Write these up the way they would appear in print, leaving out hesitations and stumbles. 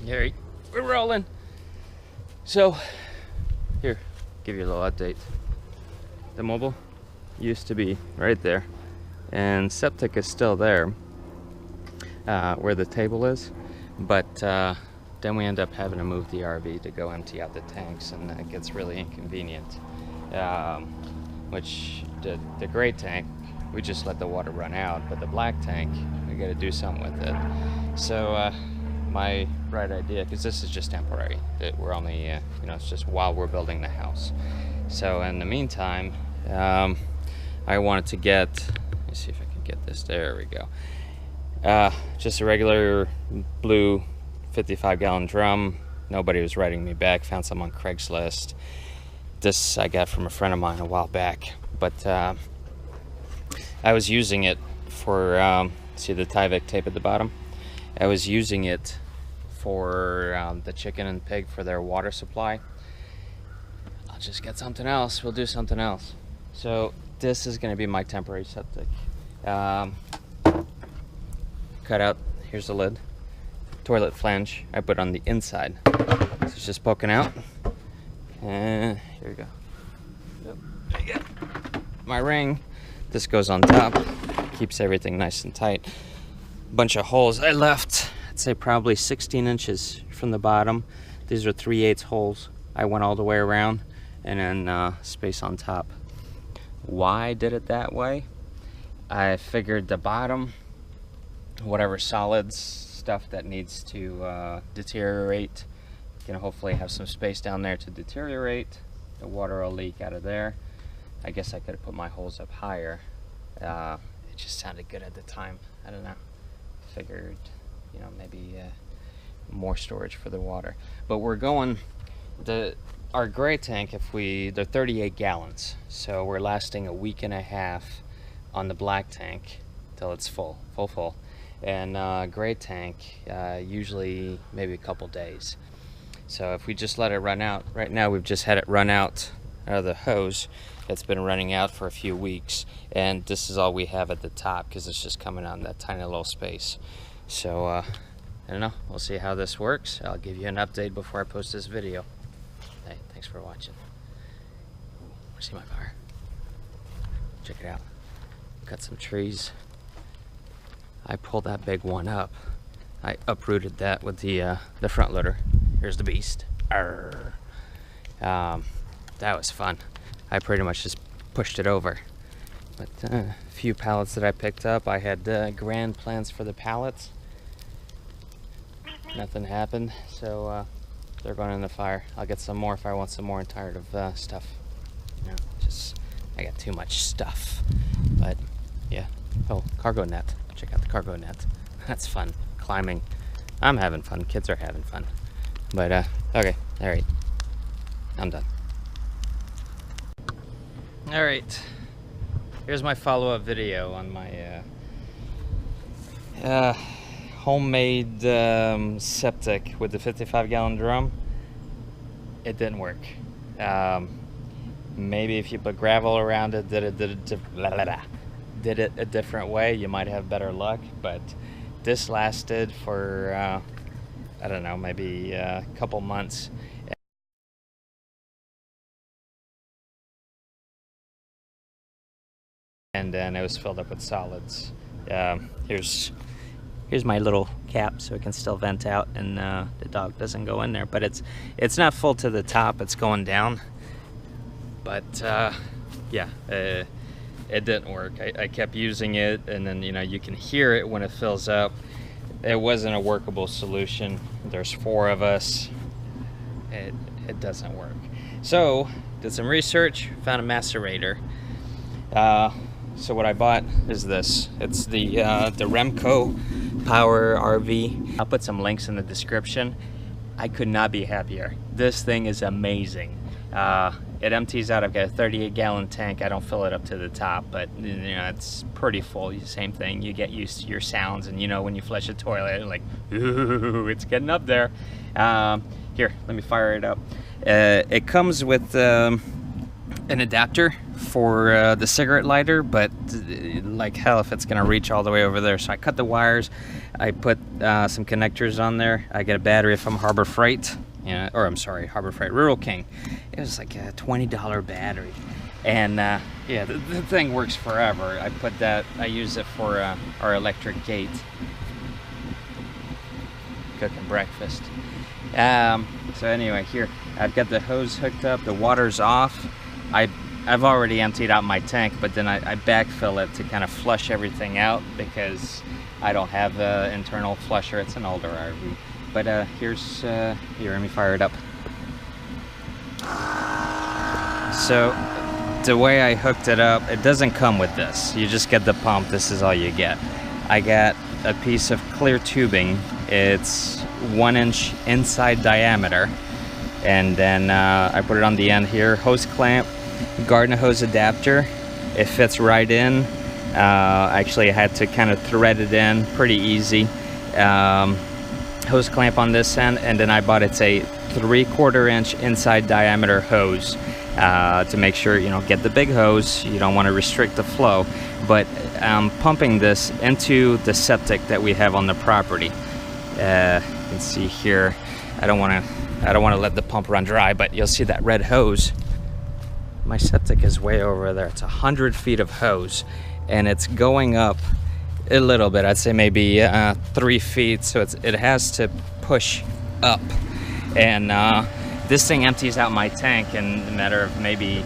Alright, we're rolling. So, here, give you a little update. The mobile used to be right there, and Septic is still there, where the table is, but then we end up having to move the RV to go empty out the tanks, and it gets really inconvenient. Which, the gray tank, we just let the water run out, but the black tank, we gotta do something with it. So, my right idea, because this is just temporary, that we're only, it's just while we're building the house. So in the meantime, I wanted to get, let me see if I can get this, there we go. Just a regular blue 55-gallon drum. Nobody was writing me back, found some on Craigslist. This I got from a friend of mine a while back, but I was using it for, see the Tyvek tape at the bottom? I was using it for the chicken and pig for their water supply. I'll just get something else. We'll do something else. So this is going to be my temporary septic. Cut out, here's the lid. Toilet flange I put on the inside. So it's just poking out. And here we go. Yep. There you go. My ring. This goes on top. Keeps everything nice and tight. Bunch of holes I left. I'd say probably 16 inches from the bottom. These are 3/8 holes. I went all the way around, and then space on top. Why did it that way? I figured the bottom, whatever solids, stuff that needs to deteriorate, hopefully have some space down there to deteriorate. The water will leak out of there. I guess I could have put my holes up higher. It just sounded good at the time. I don't know. Figured, maybe more storage for the water. But we're going, our gray tank, they're 38 gallons. So we're lasting a week and a half on the black tank till it's full. And gray tank, usually maybe a couple days. So if we just let it run out, right now we've just had it run out of the hose. It's been running out for a few weeks, and this is all we have at the top because it's just coming out in that tiny little space. So I don't know, we'll see how this works. I'll give you an update before I post this video. Hey, thanks for watching. See my fire? Check it out. Cut some trees. I pulled that big one up. I uprooted that with the front loader. Here's the beast. Arr. That was fun. I pretty much just pushed it over. But a few pallets that I picked up. I had grand plans for the pallets. Nothing happened, so they're going in the fire. I'll get some more if I want some more. I'm tired of stuff. I got too much stuff. But yeah. Oh, cargo net. Check out the cargo net. That's fun. Climbing. I'm having fun. Kids are having fun. But okay. All right. I'm done. All right. Here's my follow-up video on my homemade septic with the 55-gallon drum. It didn't work. Maybe if you put gravel around it, did it a different way, you might have better luck. But this lasted for I don't know, maybe a couple months. And then it was filled up with solids. Here's my little cap, so it can still vent out, and the dog doesn't go in there. But it's not full to the top; it's going down. But yeah, it didn't work. I kept using it, and then you can hear it when it fills up. It wasn't a workable solution. There's 4 of us. It doesn't work. So did some research, found a macerator. So what I bought is this. It's the Remco Power RV. I'll put some links in the description. I could not be happier. This thing is amazing. It empties out. I've got a 38-gallon tank. I don't fill it up to the top, but it's pretty full. Same thing. You get used to your sounds, and when you flush a toilet, like, ooh, it's getting up there. Here, let me fire it up. It comes with an adapter for the cigarette lighter, but like hell if it's gonna reach all the way over there. So I cut the wires, I put some connectors on there. I get a battery from Harbor Freight, or I'm sorry, Harbor Freight, Rural King. It was like a $20 battery, and yeah, the thing works forever. I use it for our electric gate, cooking breakfast. So anyway, here I've got the hose hooked up, the water's off. I've already emptied out my tank, but then I backfill it to kind of flush everything out because I don't have an internal flusher. It's an older RV. But here, let me fire it up. So the way I hooked it up, it doesn't come with this. You just get the pump. This is all you get. I got a piece of clear tubing. It's 1 inch inside diameter. And then I put it on the end here. Hose clamp, garden hose adapter. It fits right in. Actually, I had to kind of thread it in pretty easy. Hose clamp on this end, and then I bought it's a 3/4 inch inside diameter hose to make sure, get the big hose. You don't want to restrict the flow, but I'm pumping this into the septic that we have on the property. You can see here, I don't want to let the pump run dry, but you'll see that red hose. My septic is way over there. It's 100 feet of hose, and it's going up a little bit. I'd say maybe 3 feet, so it has to push up. And this thing empties out my tank in a matter of maybe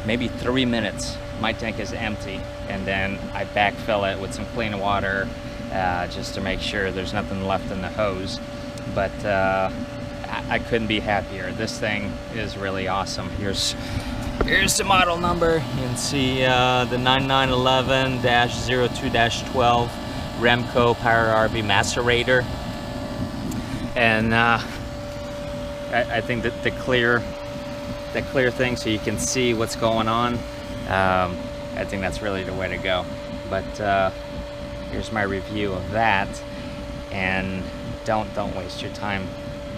3 minutes. My tank is empty, and then I backfill it with some clean water just to make sure there's nothing left in the hose. But I couldn't be happier. This thing is really awesome. Here's the model number. You can see the 9911-02-12 Remco Power RV Macerator. And I think that the clear thing so you can see what's going on, I think that's really the way to go. But here's my review of that. And don't waste your time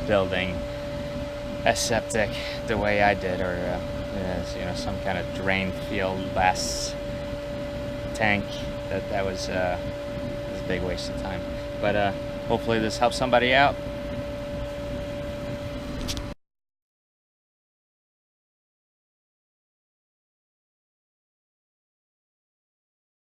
building a septic the way I did, or some kind of drain field less tank. That was a big waste of time. But hopefully this helps somebody out.